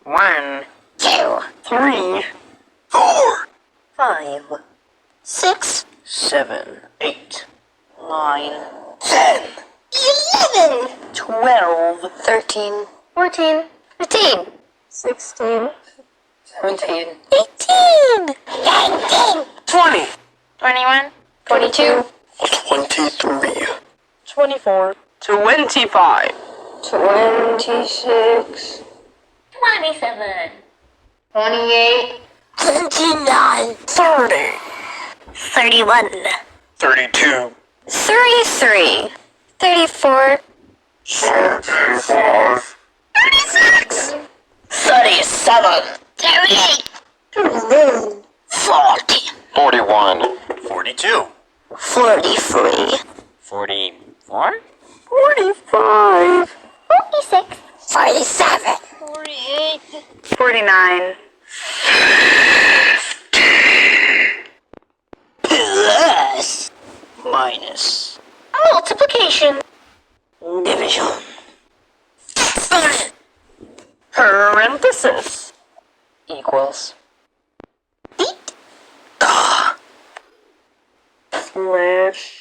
1, 2, 3, 4, 5, 6, 7, 8, 9, 10, 11, 12, 13, 14, 15, 16, 17, 18, 19, 20, 21, 22, 23, 24, 25, 26, 27, 28, 29, 30, 31, 32, 33, 34, 35, 36, 37, 38, 40, 41, 42, 43, 44, 45, 46, 47, 48, 49, plus, minus, multiplication, division, exponent, parenthesis, equals, beat, slash,